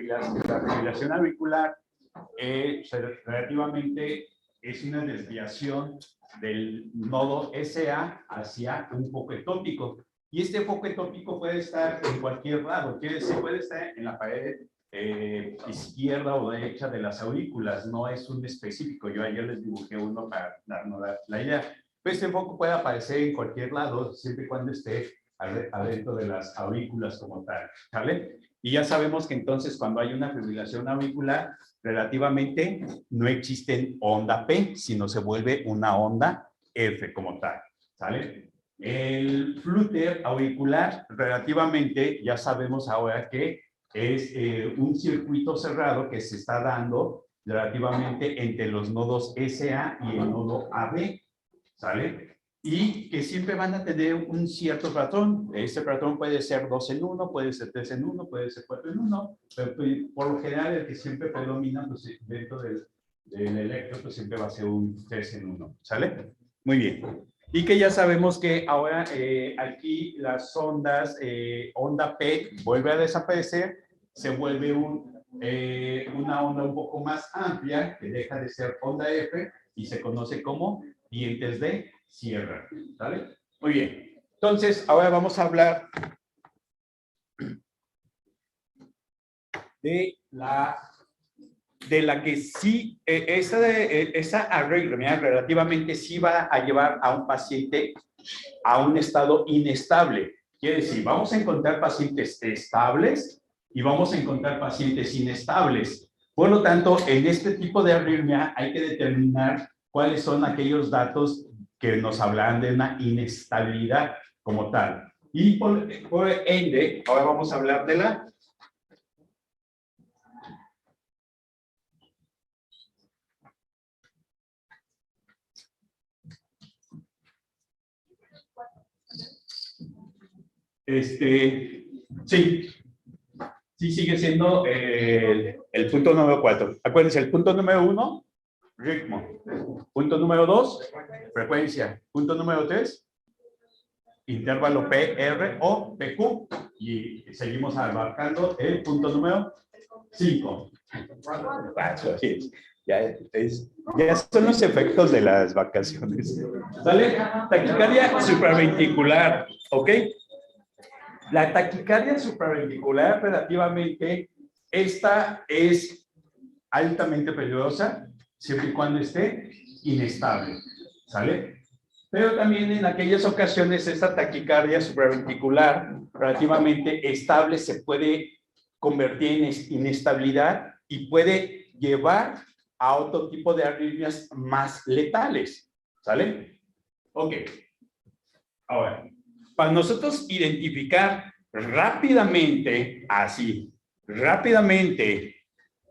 la fibrilación auricular relativamente es una desviación del nodo SA hacia un foco etópico. Y este foco etópico puede estar en cualquier lado, quiere decir, puede estar en la pared izquierda o derecha de las aurículas, no es un específico. Yo ayer les dibujé uno para darnos la idea. Pues este foco puede aparecer en cualquier lado, siempre y cuando esté adentro de las aurículas como tal, ¿vale? Y ya sabemos que entonces cuando hay una fibrilación auricular, relativamente no existe onda P, sino se vuelve una onda F como tal, ¿sale? El flúter auricular, relativamente, ya sabemos ahora que es un circuito cerrado que se está dando relativamente entre los nodos SA y el nodo AB, ¿sale? Y que siempre van a tener un cierto patrón. Este patrón puede ser 2 en 1, puede ser 3 en 1, puede ser 4 en 1, pero por lo general el que siempre predomina pues, dentro del electro pues siempre va a ser un 3 en 1, ¿sale? Muy bien. Y que ya sabemos que ahora aquí las ondas, onda P vuelve a desaparecer, se vuelve una onda un poco más amplia que deja de ser onda F y se conoce como dientes de sierra, ¿vale? Muy bien. Entonces, ahora vamos a hablar de la que sí, esa arritmia relativamente sí va a llevar a un paciente a un estado inestable. Quiere decir, vamos a encontrar pacientes estables y vamos a encontrar pacientes inestables. Por lo tanto, en este tipo de arritmia hay que determinar cuáles son aquellos datos que nos hablan de una inestabilidad como tal. Y por ende, ahora vamos a hablar de la sí sigue siendo el punto número 4. Acuérdense, el punto número 1, ritmo. Punto número 2, frecuencia. Punto número 3, intervalo PR o PQ. Y seguimos abarcando el punto número 5. Ya son los efectos de las vacaciones. ¿Sale? Taquicardia supraventricular, ¿ok? La taquicardia supraventricular, relativamente, esta es altamente peligrosa, siempre y cuando esté inestable, ¿sale? Pero también en aquellas ocasiones esta taquicardia supraventricular relativamente estable se puede convertir en inestabilidad y puede llevar a otro tipo de arritmias más letales, ¿sale? Ok. Ahora, para nosotros identificar rápidamente,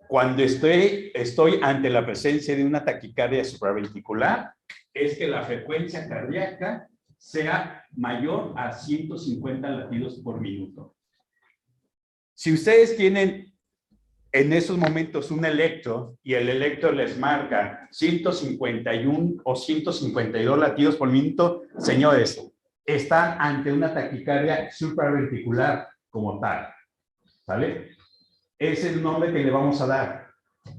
cuando estoy ante la presencia de una taquicardia supraventricular, es que la frecuencia cardíaca sea mayor a 150 latidos por minuto. Si ustedes tienen en esos momentos un electro y el electro les marca 151 o 152 latidos por minuto, señores, están ante una taquicardia supraventricular como tal, ¿sale? Es el nombre que le vamos a dar.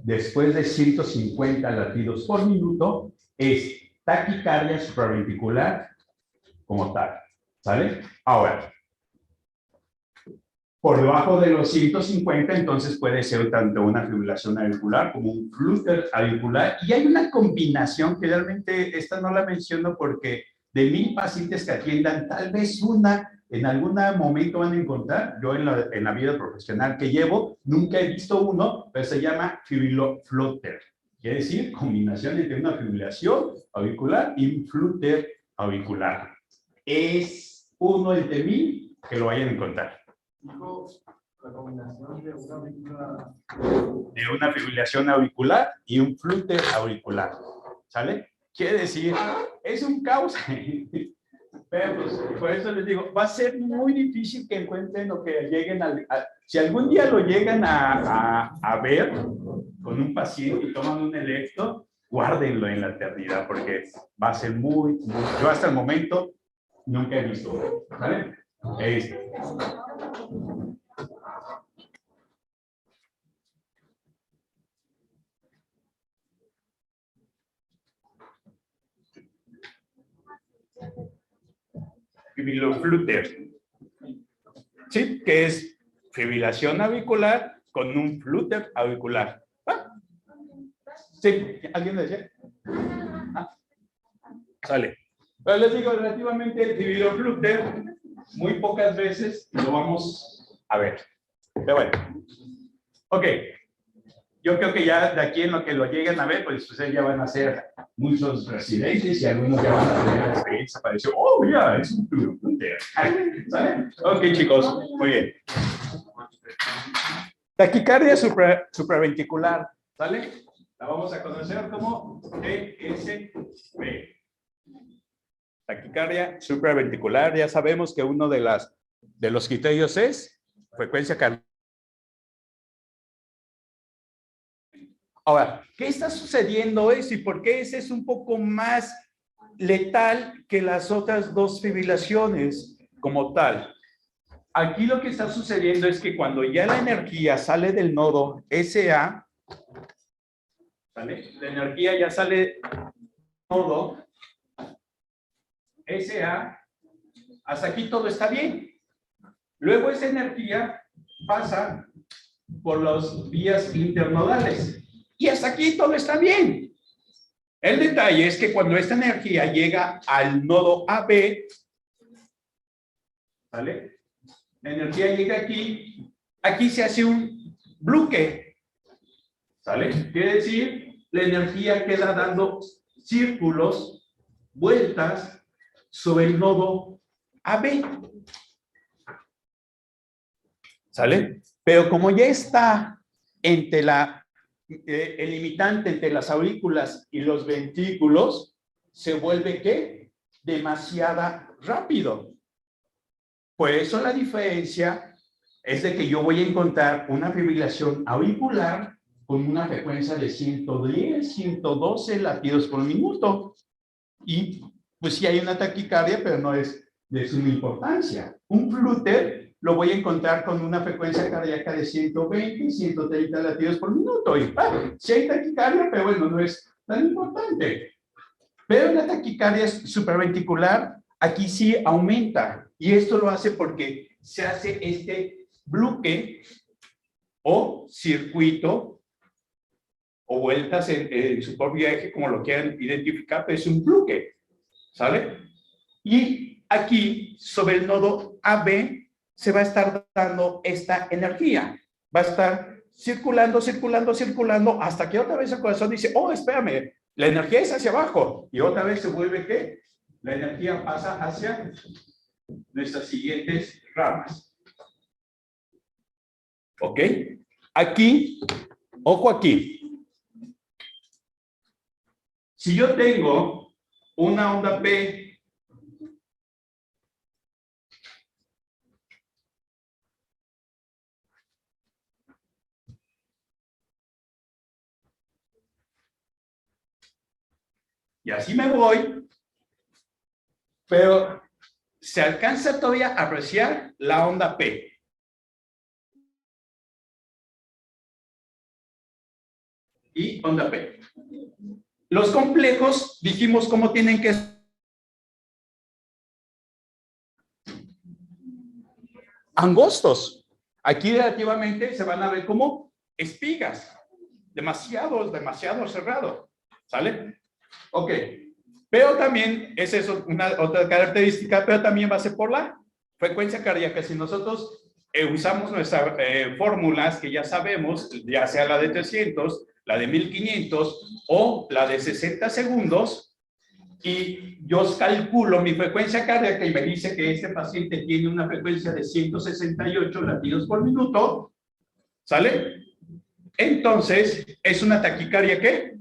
Después de 150 latidos por minuto, es taquicardia supraventricular como tal, ¿sale? Ahora, por debajo de los 150, entonces puede ser tanto una fibrilación auricular como un flúter auricular. Y hay una combinación que realmente esta no la menciono porque de 1000 pacientes que atiendan, tal vez una en algún momento van a encontrar. Yo en la vida profesional que llevo, nunca he visto uno, pero se llama fibrilo-flúter. Quiere decir combinación entre una fibrilación auricular y un flúter auricular. Es uno entre 1000 que lo vayan a encontrar. La combinación de una fibrilación auricular y un flúter auricular, ¿sale? Quiere decir, es un caos. Pero pues, por eso les digo, va a ser muy difícil que encuentren o que lleguen si algún día lo llegan a ver con un paciente y toman un electro, guárdenlo en la eternidad porque va a ser muy, yo hasta el momento nunca he visto, ¿vale? Fibriloflúter. Sí, que es fibrilación auricular con un flúter auricular. ¿Ah? Sí, ¿alguien lo decía? ¿Ah? Sale. Pero les digo, relativamente el fibriloflúter, muy pocas veces lo vamos a ver. Pero bueno. Ok. Yo creo que ya de aquí en lo que lo lleguen a ver, pues ustedes ya van a ser muchos residentes y algunos ya van a tener la experiencia para decir, oh, mira, es un fibriloflúter. ¿Sale? Ok, chicos, muy bien. Taquicardia supraventricular, ¿sale? La vamos a conocer como TSV. Taquicardia supraventricular, ya sabemos que uno de los criterios es frecuencia cardíaca. Ahora, ¿qué está sucediendo eso y por qué ese es un poco más letal que las otras dos fibrilaciones como tal? Aquí lo que está sucediendo es que cuando ya la energía sale del nodo SA, ¿sale? La energía ya sale del nodo SA, hasta aquí todo está bien. Luego esa energía pasa por las vías internodales. Y hasta aquí todo está bien. El detalle es que cuando esta energía llega al nodo AB, ¿vale? La energía llega aquí, aquí se hace un bloque, ¿sale? Quiere decir, la energía queda dando círculos, vueltas sobre el nodo AB. ¿Sale? Pero como ya está entre el limitante entre las aurículas y los ventrículos, se vuelve ¿qué? Demasiado rápido. Por eso la diferencia es de que yo voy a encontrar una fibrilación auricular con una frecuencia de 110, 112 latidos por minuto. Y pues sí hay una taquicardia, pero no es de suma importancia. Un flúter lo voy a encontrar con una frecuencia cardíaca de 120, 130 latidos por minuto. Y sí hay taquicardia, pero bueno, no es tan importante. Pero la taquicardia supraventricular, aquí sí aumenta. Y esto lo hace porque se hace este bloque o circuito o vueltas en su propio eje, como lo quieran identificar, pero es un bloque. ¿Sale? Y aquí, sobre el nodo AB, se va a estar dando esta energía. Va a estar circulando, circulando, circulando, hasta que otra vez el corazón dice, oh, espérame, la energía es hacia abajo. Y otra vez se vuelve ¿qué? La energía pasa hacia nuestras siguientes ramas. ¿Ok? Aquí, ojo aquí. Si yo tengo una onda P y así me voy, pero se alcanza todavía a apreciar la onda P. Y onda P. Los complejos, dijimos cómo tienen que ser. Angostos. Aquí relativamente se van a ver como espigas. Demasiado cerrado. ¿Sale? Ok. Pero también, es eso una otra característica, pero también va a ser por la frecuencia cardíaca. Si nosotros usamos nuestras fórmulas que ya sabemos, ya sea la de 300, la de 1500 o la de 60 segundos, y yo calculo mi frecuencia cardíaca y me dice que este paciente tiene una frecuencia de 168 latidos por minuto, ¿sale? Entonces, es una taquicardia ¿qué?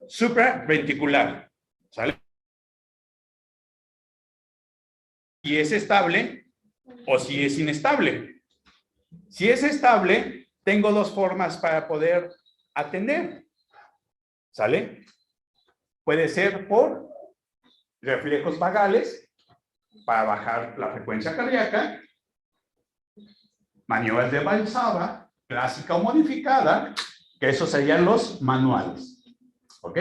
Supraventricular, ¿sale? Si es estable o si es inestable. Si es estable, tengo dos formas para poder atender, ¿sale? Puede ser por reflejos vagales para bajar la frecuencia cardíaca, maniobras de Valsalva, clásica o modificada, que esos serían los manuales. ¿Ok?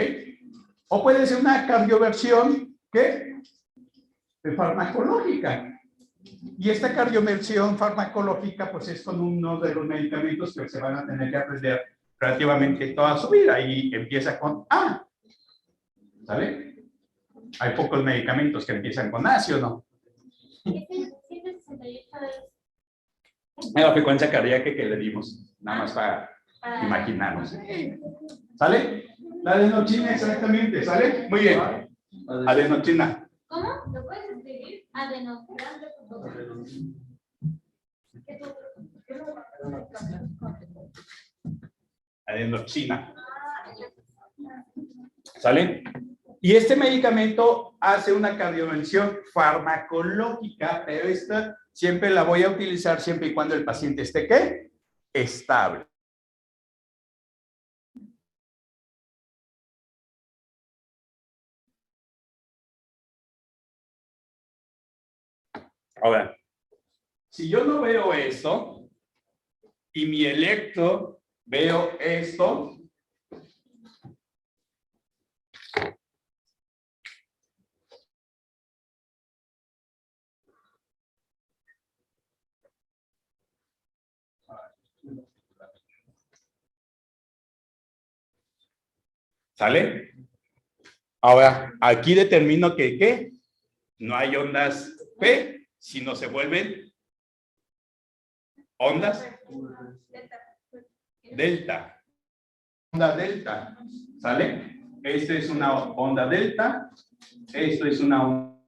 O puede ser una cardioversión que farmacológica. Y esta cardioversión farmacológica, pues es con uno de los medicamentos que se van a tener que aprender relativamente toda su vida. Y empieza con A. ¿Sale? Hay pocos medicamentos que empiezan con A, ¿sí o no? 168 Es la frecuencia cardíaca que le dimos, nada más para imaginarnos. ¿Sale? La adenochina exactamente, ¿sale? Muy bien. Adenochina. ¿Cómo? ¿Lo puedes escribir? Adenochina. Adenochina. ¿Sale? Y este medicamento hace una cardioversión farmacológica, pero esta siempre la voy a utilizar siempre y cuando el paciente esté, ¿qué? Estable. Ahora, si yo no veo esto y mi electro veo esto, ¿sale? Ahora, aquí determino que ¿qué? No hay ondas P, sino se vuelven ondas delta. Onda delta, ¿sale? Esta es una onda delta, esto es una onda.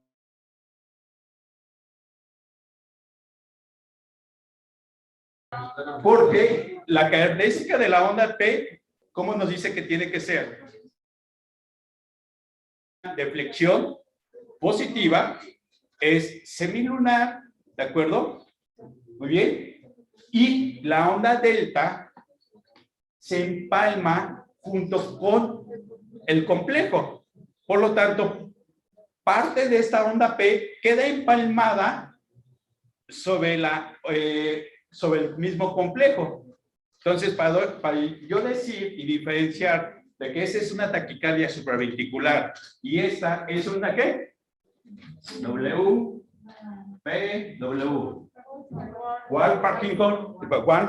Porque la característica de la onda P, ¿cómo nos dice que tiene que ser? De flexión positiva, es semilunar, ¿de acuerdo? Muy bien. Y la onda delta se empalma junto con el complejo. Por lo tanto, parte de esta onda P queda empalmada sobre sobre el mismo complejo. Entonces, para yo decir y diferenciar de que esa es una taquicardia supraventricular y esta es una ¿qué? W, P, W.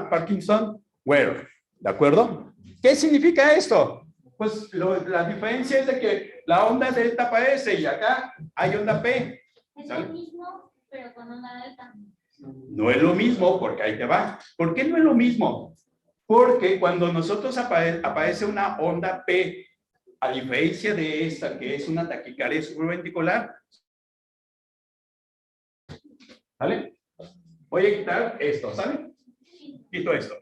Parkinson, Ware. ¿De acuerdo? ¿Qué significa esto? Pues la diferencia es de que la onda delta aparece y acá hay onda P. Es lo mismo, pero con onda delta. No es lo mismo, porque ahí te va. ¿Por qué no es lo mismo? Porque cuando nosotros aparece una onda P, a diferencia de esta, que es una taquicardia supraventricular, ¿vale? Voy a quitar esto, ¿sale? Quito esto.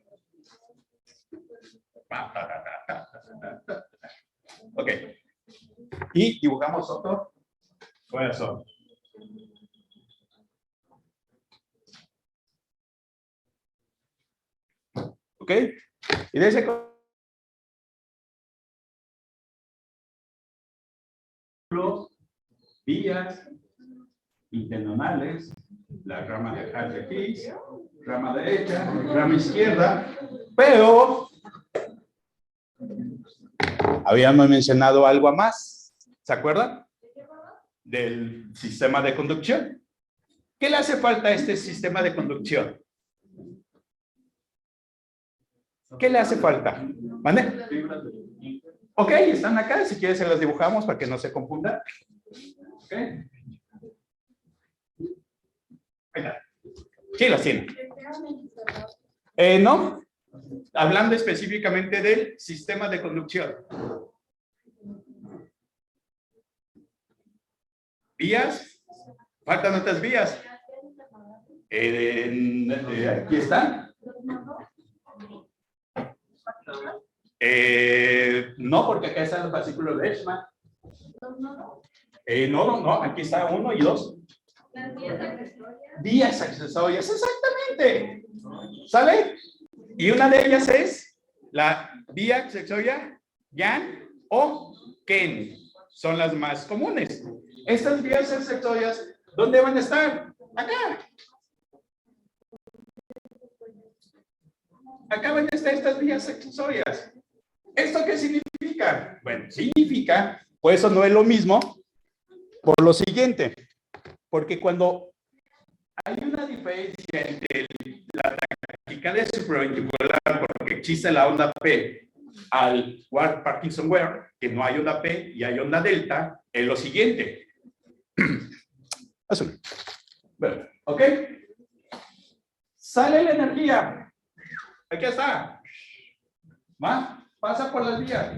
Ok. Y dibujamos otro corazón. ¿Ok? Y de ese vías internonales, la rama de Hartley-Hicks, rama derecha, rama izquierda, pero habíamos mencionado algo más, ¿se acuerdan? Del sistema de conducción. ¿Qué le hace falta a este sistema de conducción? ¿Qué le hace falta? ¿Vale? Ok, están acá, si quieres se las dibujamos para que no se confundan. Ok. Sí, las tienen. No, hablando específicamente del sistema de conducción. Vías, faltan otras vías. Aquí están. No, porque acá están los fascículos de Leishman. No, aquí está 1 y 2. Vías accesorias, exactamente. ¿Sale? Y una de ellas es la vía accesoria Yang o Ken. Son las más comunes. Estas vías accesorias, ¿dónde van a estar? Acá. Acá van a estar estas vías accesorias. ¿Esto qué significa? Bueno, significa, pues eso no es lo mismo, por lo siguiente. Porque cuando hay una diferencia entre la taquicardia supraventricular, porque existe la onda P, al Ward-Parkinson-Whirl, que no hay onda P y hay onda delta, es lo siguiente. Azul. Bueno, ¿ok? Sale la energía. Aquí está. ¿Va? Pasa por las vías.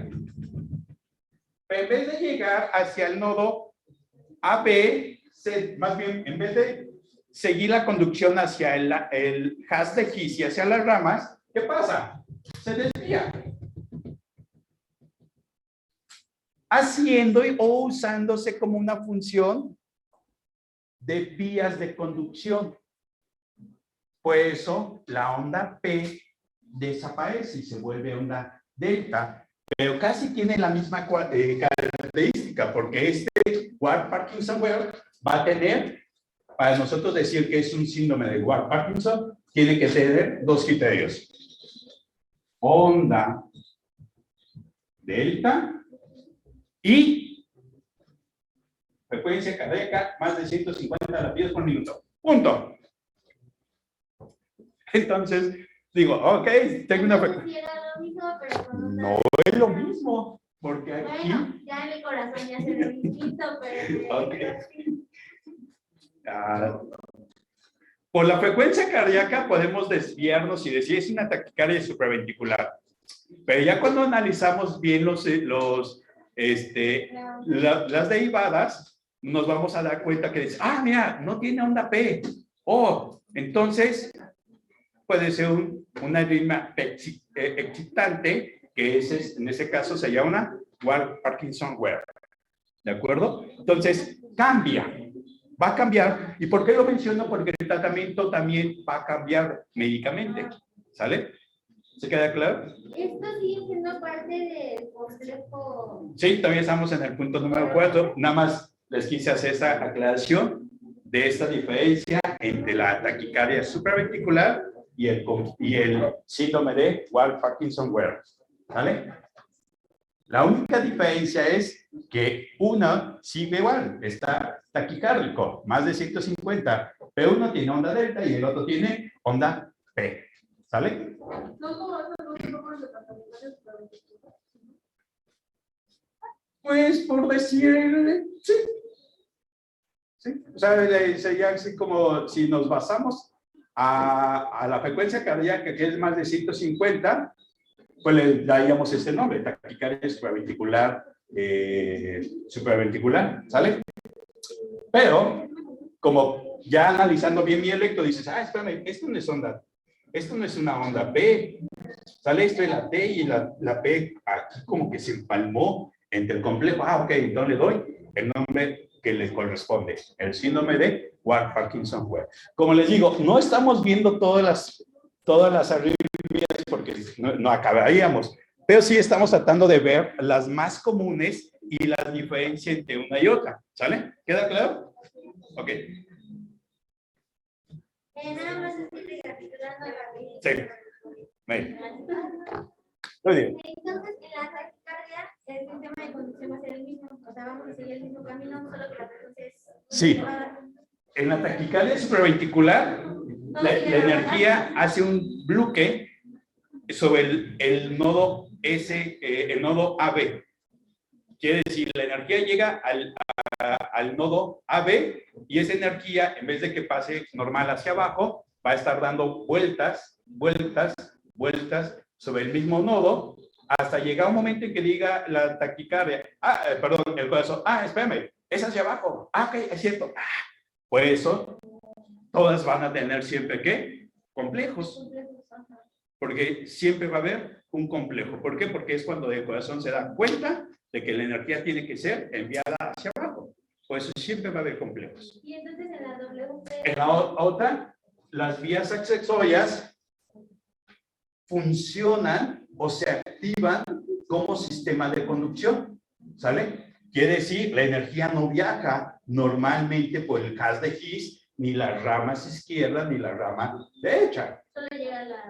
Pero en vez de llegar hacia el nodo AB, más bien, en vez de seguir la conducción hacia el haz de His y hacia las ramas, ¿qué pasa? Se desvía. Haciendo o usándose como una función de vías de conducción. Por eso la onda P desaparece y se vuelve onda delta, pero casi tiene la misma característica, porque este Ward-Parkinson-Whirl va a tener, para nosotros decir que es un síndrome de Ward-Parkinson, tiene que tener dos criterios. Onda delta y frecuencia cardíaca más de 150 latidos por minuto. Punto. Entonces, digo, ok, tengo una frecuencia. No es lo mismo, porque aquí... Bueno, ya mi corazón ya se ve distinto, pero... Ok. Por la frecuencia cardíaca podemos desviarnos y decir es una taquicardia supraventricular. Pero ya cuando analizamos bien las derivadas, nos vamos a dar cuenta que dice, ah, mira, no tiene onda P. Oh, entonces puede ser una arritmia excitante, que en ese caso se llama una Ward-Parkinson-Whirl. ¿De acuerdo? Entonces, cambia. Va a cambiar. ¿Y por qué lo menciono? Porque el tratamiento también va a cambiar médicamente. ¿Sale? ¿Se queda claro? ¿Esto sigue siendo parte del complejo? Sí, todavía estamos en el punto número 4. Nada más les quise hacer esa aclaración de esta diferencia entre la taquicardia supraventricular y el síndrome de Ward-Parkinson-Whirl. ¿Vale? La única diferencia es que uno sigue igual, está taquicárdico, más de 150, pero uno tiene onda delta y el otro tiene onda P. ¿Sale? Pues por decir, sí. Sí. O sea, sería así como si nos basamos a la frecuencia cardíaca, que es más de 150, pues le daríamos este nombre, taquicardia supraventricular, ¿sale? Pero, como ya analizando bien mi electro, dices, ah, espérame, esto no es una onda P, ¿sale? Esto es la T y la P aquí como que se empalmó entre el complejo. Ah, ok, entonces le doy el nombre que le corresponde, el síndrome de Ward-Parkinson-Whirl. Como les digo, no estamos viendo todas las arritmias porque no acabaríamos, pero sí estamos tratando de ver las más comunes y la diferencia entre una y otra. ¿Sale? ¿Queda claro? Ok. Nada más estoy recapitulando rapidito. Sí. Muy bien. Entonces, en la taquicardia, el sistema de conducción va a ser el mismo. O sea, vamos a seguir el mismo camino, solo que la frecuencia es... Sí. En la taquicardia supraventricular, la energía hace un bloque sobre el nodo el nodo AB. Quiere decir, la energía llega al nodo AB y esa energía, en vez de que pase normal hacia abajo, va a estar dando vueltas sobre el mismo nodo hasta llegar un momento en que diga la taquicardia, el corazón, espérame, es hacia abajo, ok, es cierto. Por eso, todas van a tener siempre, ¿qué? Complejos. Porque siempre va a haber un complejo. ¿Por qué? Porque es cuando el corazón se da cuenta de que la energía tiene que ser enviada hacia abajo. Por eso siempre va a haber complejos. Y entonces en la WP... En la otra, las vías accesorias funcionan o se activan como sistema de conducción. ¿Sale? Quiere decir, la energía no viaja normalmente por el haz de His, ni las ramas izquierdas, ni la rama derecha.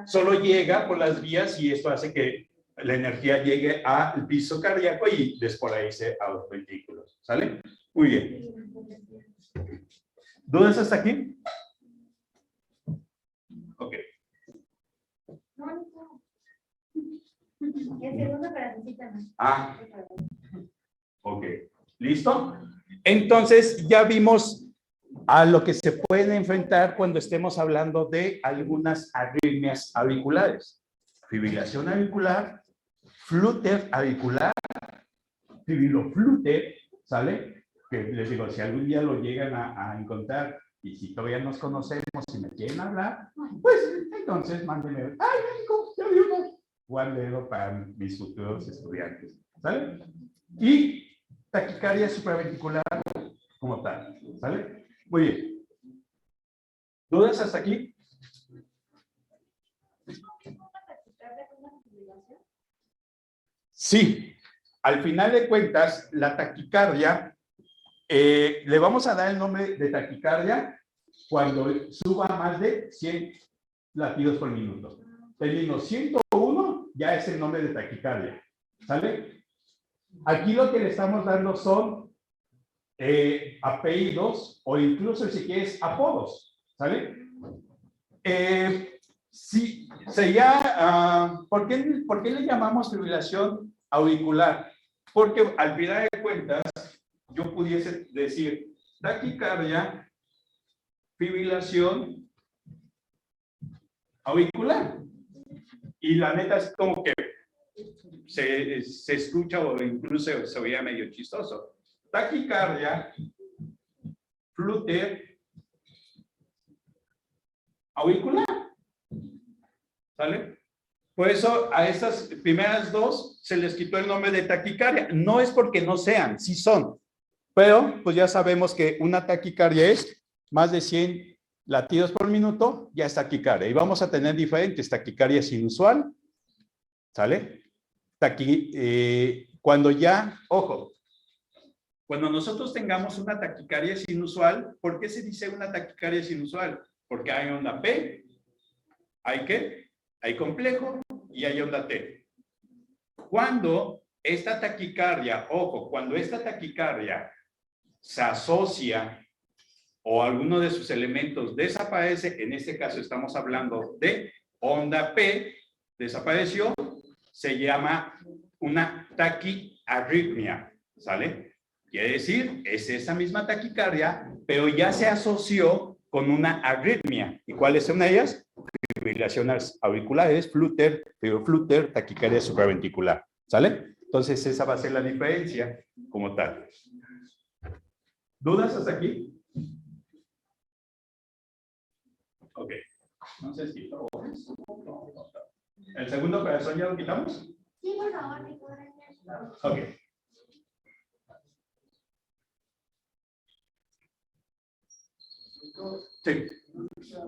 Solo llega por las vías y esto hace que la energía llegue al piso cardíaco y despolarice a los ventrículos. ¿Sale? Muy bien. ¿Dudas hasta aquí? Ok. El segundo corazoncito no. Ah, ok. ¿Listo? Entonces ya vimos a lo que se puede enfrentar cuando estemos hablando de algunas arritmias auriculares. Fibrilación auricular, flúter auricular, fibriloflúter, ¿sale? Que les digo, si algún día lo llegan a encontrar y si todavía nos conocemos y me quieren hablar, pues entonces mándenme, ¡ay, México! Ya vi uno. Juan Ledo para mis futuros estudiantes, ¿sale? Y taquicardia supraventricular como tal, ¿sale? Muy bien. ¿Dudas hasta aquí? Sí. Al final de cuentas, la taquicardia, le vamos a dar el nombre de taquicardia cuando suba más de 100 latidos por minuto. Teniendo 101, ya es el nombre de taquicardia, ¿sale? Aquí lo que le estamos dando son apellidos o incluso si quieres apodos, ¿sale? Sí, sería, ¿por qué le llamamos fibrilación auricular? Porque al final de cuentas, yo pudiese decir taquicardia, fibrilación auricular. Y la neta es como que se escucha o incluso se veía medio chistoso. Taquicardia, flúter auricular. ¿Sale? Por eso a estas primeras dos se les quitó el nombre de taquicardia. No es porque no sean, sí son. Pero pues ya sabemos que una taquicardia es más de 100 latidos por minuto, ya es taquicardia. Y vamos a tener diferentes, taquicardia sinusual, ¿sale? Cuando ya, ojo, cuando nosotros tengamos una taquicardia sinusual, ¿por qué se dice una taquicardia sinusual? Porque hay onda P, ¿hay qué? Hay complejo y hay onda T. Cuando esta taquicardia, ojo, cuando esta taquicardia se asocia o alguno de sus elementos desaparece, en este caso estamos hablando de onda P, desapareció, se llama una taquiarritmia, ¿sale? Quiere decir, es esa misma taquicardia, pero ya se asoció con una arritmia. ¿Y cuáles son ellas? Fibrilaciones auriculares, flúter, fibroflúter, taquicardia supraventricular, ¿sale? Entonces esa va a ser la diferencia como tal. ¿Dudas hasta aquí? Ok. No sé si ¿el segundo corazón ya lo quitamos? Sí, por favor, me podrán. Ok. Sí. O sea,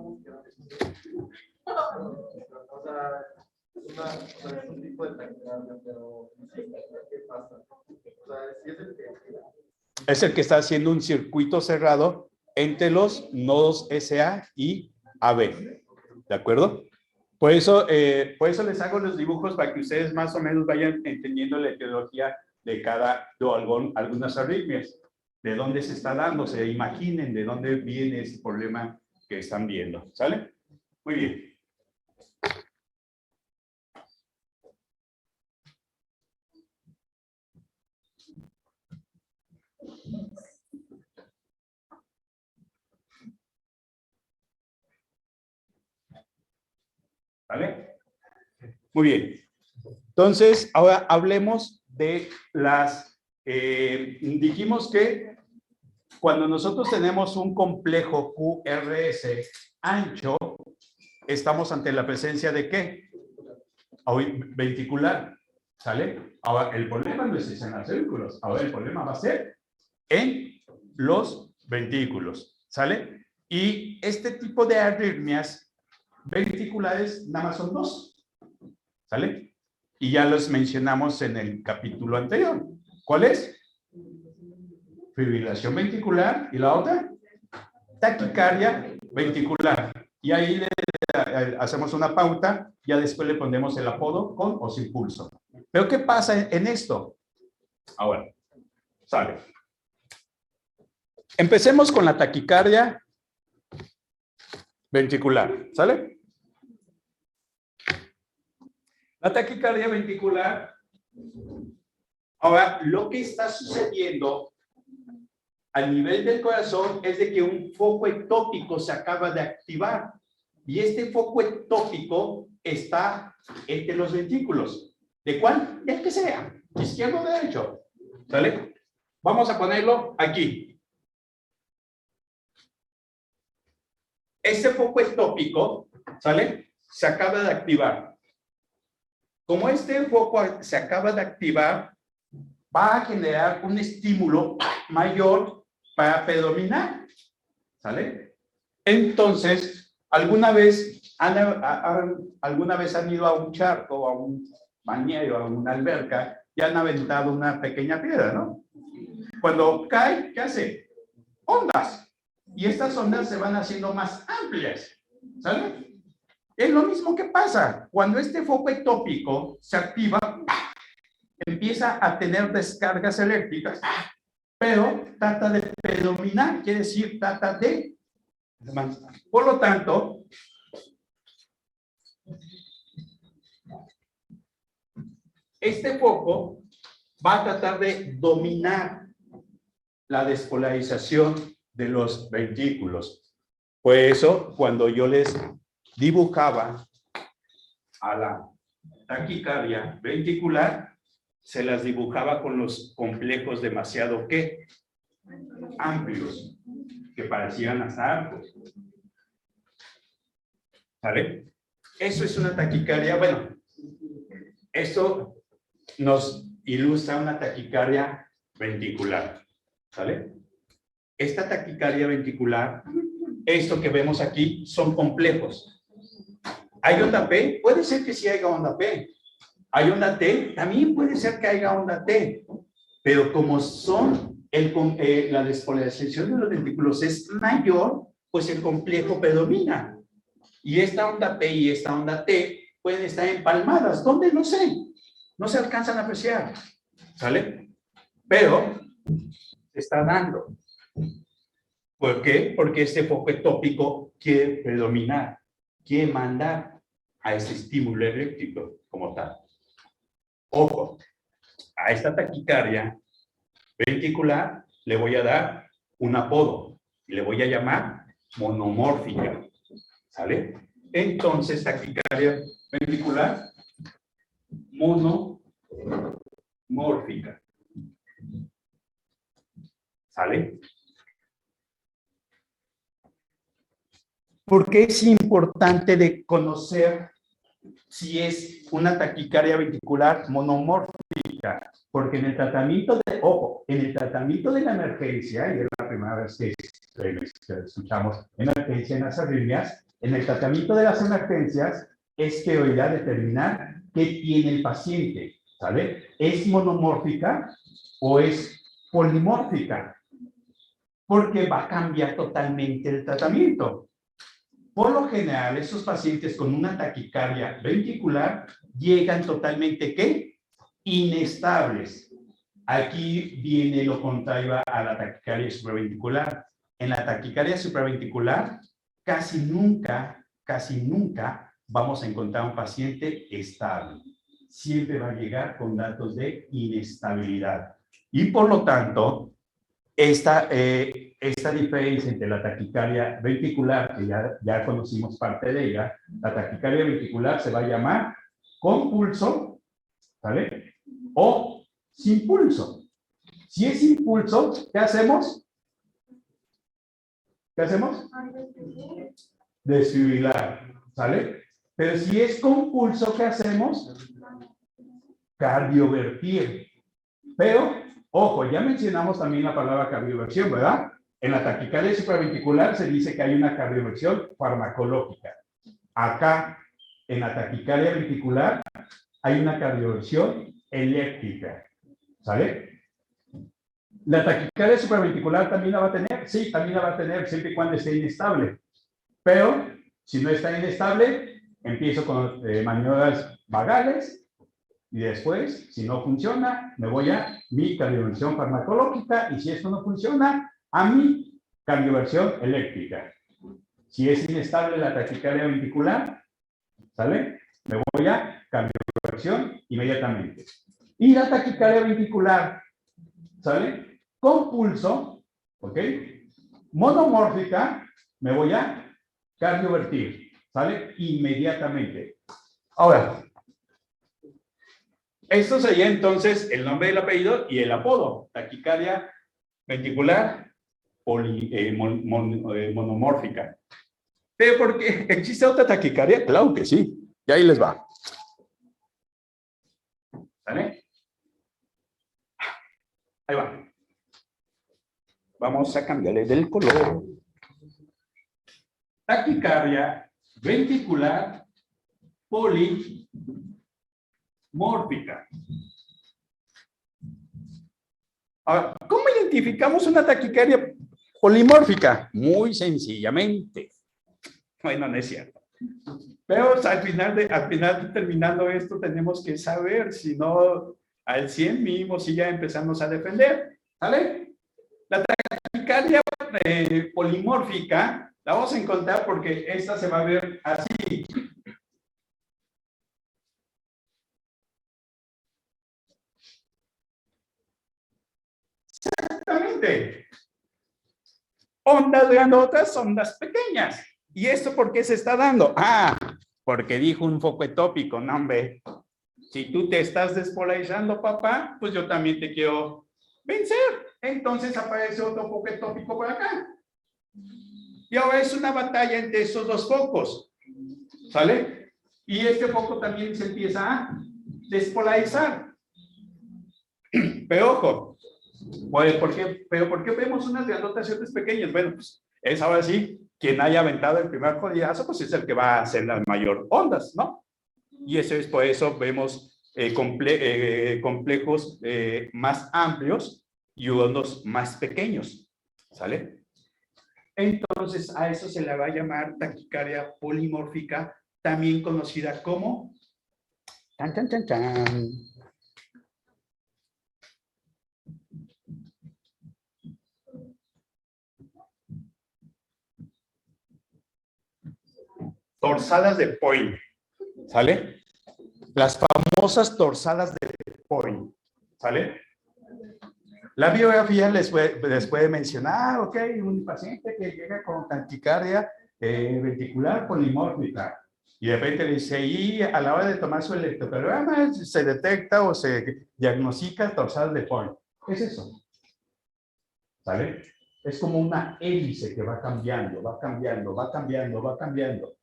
es un tipo de taquicardia, pero ¿qué pasa? O sea, si es el que... Es el que está haciendo un circuito cerrado entre los nodos SA y AB. ¿De acuerdo? Por eso les hago los dibujos para que ustedes más o menos vayan entendiendo la etiología de algunas arritmias. De dónde se está dando, se imaginen de dónde viene ese problema que están viendo. ¿Sale? Muy bien. ¿Vale? Muy bien. Entonces, ahora hablemos de las... dijimos que cuando nosotros tenemos un complejo QRS ancho, estamos ante la presencia de ¿qué? Ventricular. ¿Sale? Ahora, el problema no es en los ventrículos. Ahora, el problema va a ser en los ventrículos. ¿Sale? Y este tipo de arritmias ventriculares nada más son dos. ¿Sale? Y ya los mencionamos en el capítulo anterior. ¿Cuál es? Fibrilación ventricular y la otra, taquicardia ventricular. Y ahí hacemos una pauta, ya después le ponemos el apodo con o sin pulso. Pero ¿qué pasa en esto? Ahora, sale. Empecemos con la taquicardia ventricular, ¿sale? La taquicardia ventricular. Ahora, lo que está sucediendo a nivel del corazón es de que un foco ectópico se acaba de activar. Y este foco ectópico está entre los ventrículos. ¿De cuál? Del que sea. Izquierdo o derecho. ¿Sale? Vamos a ponerlo aquí. Este foco ectópico, ¿sale? Se acaba de activar. Como este foco se acaba de activar, va a generar un estímulo mayor para predominar. ¿Sale? Entonces, ¿alguna vez han ido a un charco o a un bañero, a una alberca y han aventado una pequeña piedra, ¿no? Cuando cae, ¿qué hace? Ondas. Y estas ondas se van haciendo más amplias. ¿Sale? Es lo mismo que pasa. Cuando este foco ectópico se activa, empieza a tener descargas eléctricas, pero trata de predominar, quiere decir, trata de... Por lo tanto, este foco va a tratar de dominar la despolarización de los ventrículos. Por eso, cuando yo les dibujaba a la taquicardia ventricular, se las dibujaba con los complejos demasiado, ¿qué? Amplios, que parecían hasta arcos. ¿Sale? Eso es una taquicardia. Bueno, esto nos ilustra una taquicardia ventricular. ¿Sale? Esta taquicardia ventricular, esto que vemos aquí, son complejos. ¿Hay onda P? Puede ser que sí haya onda P. ¿Hay onda T? También puede ser que haya onda T. Pero como son la despolarización de los ventrículos es mayor, pues el complejo predomina. Y esta onda P y esta onda T pueden estar empalmadas. ¿Dónde? No sé. No se alcanzan a apreciar. ¿Sale? Pero se está dando. ¿Por qué? Porque este foco ectópico quiere predominar, quiere mandar a ese estímulo eléctrico como tal. Ojo, a esta taquicardia ventricular le voy a dar un apodo y le voy a llamar monomórfica. ¿Sale? Entonces, taquicardia ventricular monomórfica. ¿Sale? ¿Por qué es importante de conocer si es una taquicardia ventricular monomórfica? Porque en el tratamiento en el tratamiento de la emergencia, y es la primera vez que escuchamos emergencia en las arritmias, en el tratamiento de las emergencias es prioridad determinar qué tiene el paciente, ¿sale? ¿Es monomórfica o es polimórfica? Porque va a cambiar totalmente el tratamiento. Por lo general, esos pacientes con una taquicardia ventricular llegan totalmente, ¿qué? Inestables. Aquí viene lo contrario a la taquicardia supraventricular. En la taquicardia supraventricular, casi nunca vamos a encontrar un paciente estable. Siempre va a llegar con datos de inestabilidad. Y por lo tanto, esta diferencia entre la taquicardia ventricular, que ya conocimos parte de ella, la taquicardia ventricular se va a llamar con pulso, ¿vale? O sin pulso. Si es sin pulso, ¿qué hacemos? ¿Qué hacemos? Desfibrilar, ¿sale? Pero si es con pulso, ¿qué hacemos? Cardiovertir. Pero, ojo, ya mencionamos también la palabra cardioversión, ¿verdad? En la taquicardia supraventricular se dice que hay una cardioversión farmacológica. Acá, en la taquicardia ventricular, hay una cardioversión eléctrica. ¿Sale? ¿La taquicardia supraventricular también la va a tener? Sí, también la va a tener siempre y cuando esté inestable. Pero, si no está inestable, empiezo con maniobras vagales y después, si no funciona, me voy a mi cardioversión farmacológica y si esto no funciona, a mi cardioversión eléctrica. Si es inestable la taquicardia ventricular, ¿sale? Me voy a cardioversión inmediatamente. Y la taquicardia ventricular, ¿sale? Con pulso, ¿ok? Monomórfica, me voy a cardiovertir, ¿sale? Inmediatamente. Ahora, esto sería entonces el nombre del apellido y el apodo. Taquicardia ventricular monomórfica. ¿Pero por qué? ¿Existe otra taquicardia? Claro que sí. Y ahí les va. ¿Sale? Ahí va. Vamos a cambiarle del color. Taquicardia ventricular polimórfica. Ahora, ¿cómo identificamos una taquicardia polimórfica? Muy sencillamente. Bueno, no es cierto. Pero al final terminando esto, tenemos que saber, si no al 100 mínimo, si ya empezamos a defender. ¿Vale? La taquicardia polimórfica la vamos a encontrar porque esta se va a ver así. Exactamente. Ondas grandotas, ondas pequeñas. ¿Y esto por qué se está dando? Ah, porque dijo un foco etópico, no, hombre. Si tú te estás despolarizando, papá, pues yo también te quiero vencer. Entonces aparece otro foco etópico por acá. Y ahora es una batalla entre esos dos focos. ¿Sale? Y este foco también se empieza a despolarizar. Pero ojo, ¿por qué vemos unas grandotas y otras pequeñas? Bueno, pues es ahora sí, quien haya aventado el primer jodidazo, pues es el que va a hacer las mayor ondas, ¿no? Y eso es por eso vemos complejos más amplios y unos más pequeños, ¿sale? Entonces a eso se le va a llamar taquicardia polimórfica, también conocida como tan, tan, tan, tan. Torsadas de Point, ¿sale? Las famosas torsadas de Point, ¿sale? La biografía les puede mencionar, ok, un paciente que llega con taquicardia ventricular polimórfica y de repente le dice, y a la hora de tomar su electrocardiograma se detecta o se diagnostica torsadas de Point. ¿Qué es eso? ¿Sale? Es como una hélice que va cambiando, va cambiando, va cambiando, va cambiando.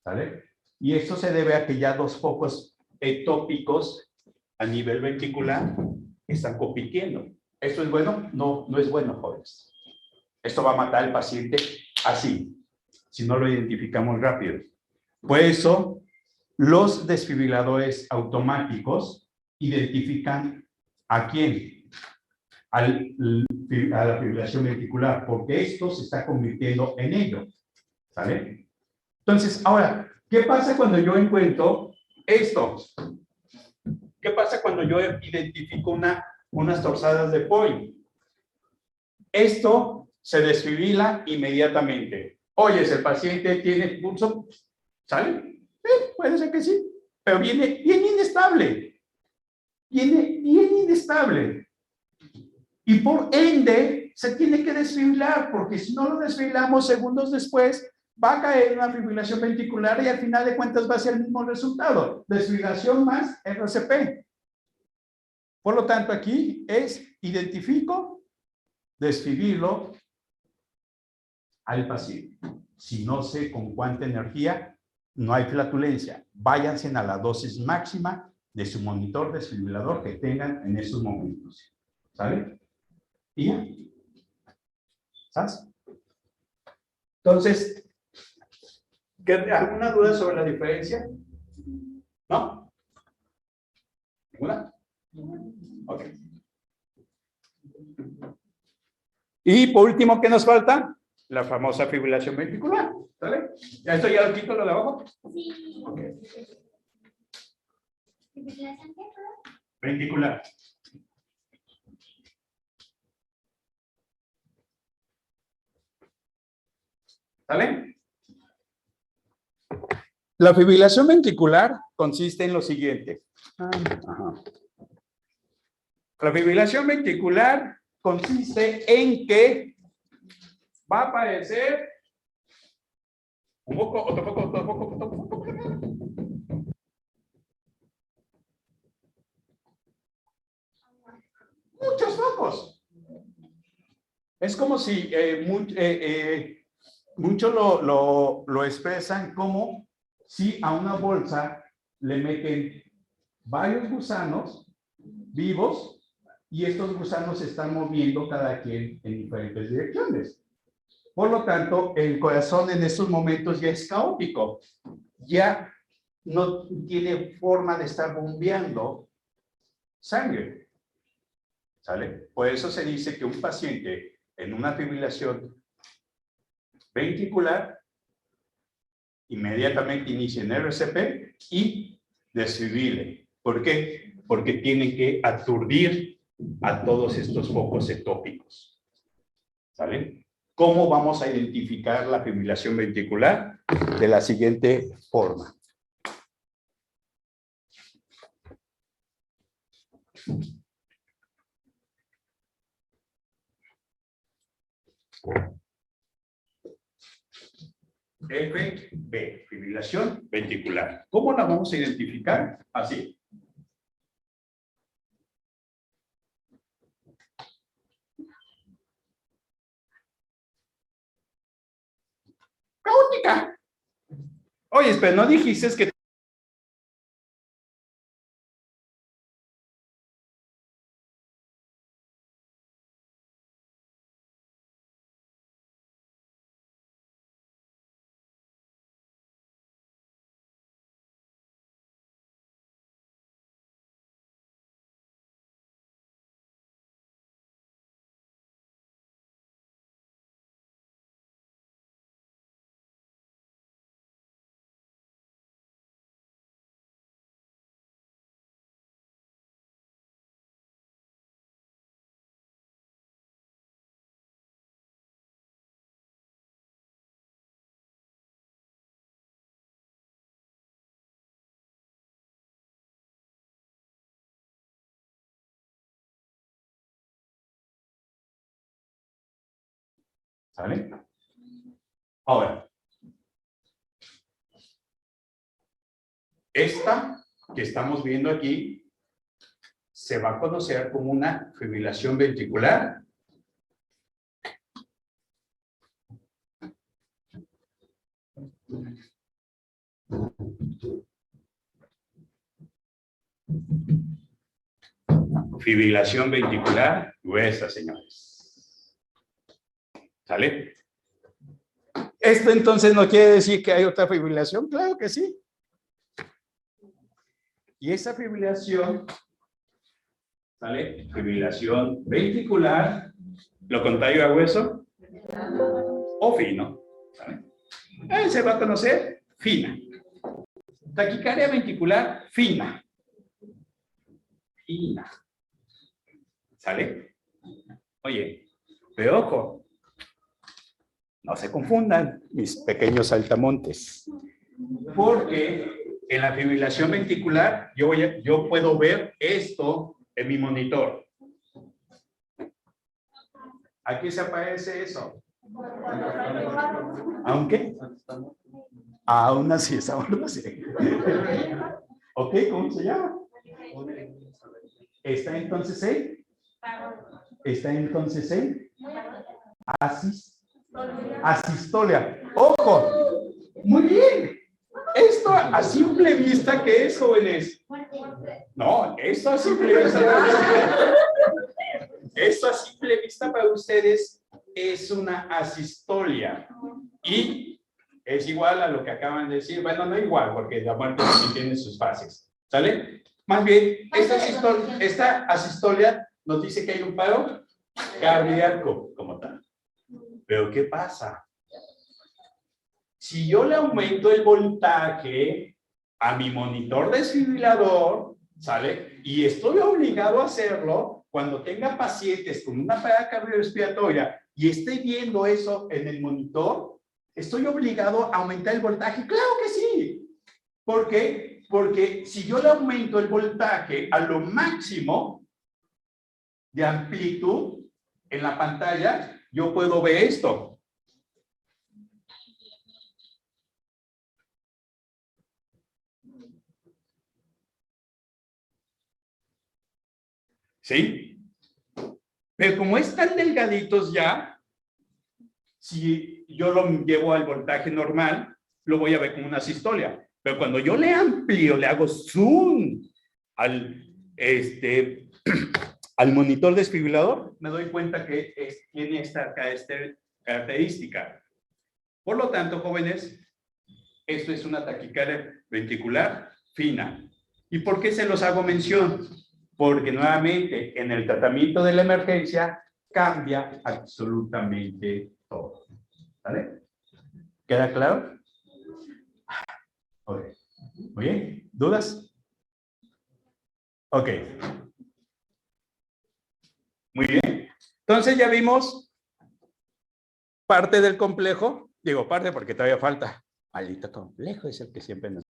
¿Sale? Y esto se debe a que ya dos focos etópicos a nivel ventricular están compitiendo. ¿Esto es bueno? No, no es bueno, jóvenes. Esto va a matar al paciente así, si no lo identificamos rápido. Por eso, los desfibriladores automáticos identifican a quién, a la fibrilación ventricular, porque esto se está convirtiendo en ello. ¿Sale? Entonces, ahora, ¿qué pasa cuando yo encuentro esto? ¿Qué pasa cuando yo identifico unas torsadas de Point? Esto se desfibrila inmediatamente. Oye, el paciente tiene pulso, ¿sale? Puede ser que sí, pero viene bien inestable. Viene bien inestable. Y por ende, se tiene que desfibrilar, porque si no lo desfibrilamos segundos después, va a caer una fibrilación ventricular y al final de cuentas va a ser el mismo resultado. Desfibrilación más RCP. Por lo tanto, aquí es identifico, desfibrilo al paciente. Si no sé con cuánta energía, no hay flatulencia. Váyanse a la dosis máxima de su monitor desfibrilador que tengan en esos momentos. ¿Sale? Y ya. ¿Sabes? Entonces, ¿alguna duda sobre la diferencia? ¿No? ¿Ninguna? Ok. Y por último, ¿qué nos falta? La famosa fibrilación ventricular. ¿Sale? ¿Ya esto ya lo quito lo de abajo? Sí. Ok. ¿Fibrilación qué? Ventricular. ¿Sale? La fibrilación ventricular consiste en lo siguiente. La fibrilación ventricular consiste en que va a aparecer un foco, otro foco, otro foco, otro foco. Muchos focos. Es como si muchos lo expresan como si a una bolsa le meten varios gusanos vivos y estos gusanos se están moviendo cada quien en diferentes direcciones. Por lo tanto, el corazón en estos momentos ya es caótico. Ya no tiene forma de estar bombeando sangre. ¿Sale? Por eso se dice que un paciente en una fibrilación ventricular inmediatamente inicia en RCP y desfibrile. ¿Por qué? Porque tiene que aturdir a todos estos focos ectópicos. ¿Sale? ¿Cómo vamos a identificar la fibrilación ventricular? De la siguiente forma. FB, fibrilación ventricular. ¿Cómo la vamos a identificar? Así. Caótica. Oye, pero no dijiste que ¿sale? Ahora, esta que estamos viendo aquí se va a conocer como una fibrilación ventricular gruesa, señores. ¿Sale? ¿Esto entonces no quiere decir que hay otra fibrilación? Claro que sí. Y esa fibrilación, ¿sale? Fibrilación ventricular, lo contrario a hueso, o fino, ¿sale? Se va a conocer fina. Taquicardia ventricular fina. Fina. ¿Sale? Oye, pero ojo, no se confundan, mis pequeños saltamontes. Porque en la fibrilación ventricular yo puedo ver esto en mi monitor. Aquí se aparece eso. ¿Aunque? Aún así es aún así. ¿Ok? ¿Cómo se llama? Está entonces en. Está entonces en. Asistolia. ¡Ojo! Muy bien. Esto a simple vista, ¿qué es, jóvenes? No, esto a simple vista. Esto a simple vista para ustedes es una asistolia. Y es igual a lo que acaban de decir. Bueno, no igual, porque la muerte sí tiene sus fases. ¿Sale? Más bien, esta asistolia nos dice que hay un paro cardíaco como tal. Pero ¿qué pasa? Si yo le aumento el voltaje a mi monitor desfibrilador, ¿sale? Y estoy obligado a hacerlo cuando tenga pacientes con una parada cardiorrespiratoria y esté viendo eso en el monitor, ¿estoy obligado a aumentar el voltaje? ¡Claro que sí! ¿Por qué? Porque si yo le aumento el voltaje a lo máximo de amplitud en la pantalla, yo puedo ver esto. ¿Sí? Pero como están delgaditos ya, si yo lo llevo al voltaje normal, lo voy a ver como una sistolia. Pero cuando yo le amplío, le hago zoom al, al monitor desfibrilador, me doy cuenta que tiene esta característica. Por lo tanto, jóvenes, esto es una taquicardia ventricular fina. ¿Y por qué se los hago mención? Porque nuevamente en el tratamiento de la emergencia cambia absolutamente todo. ¿Vale? ¿Queda claro? Ok. Muy bien. ¿Dudas? Ok. Muy bien. Entonces ya vimos parte del complejo. Digo parte porque todavía falta. Maldito complejo es el que siempre nos...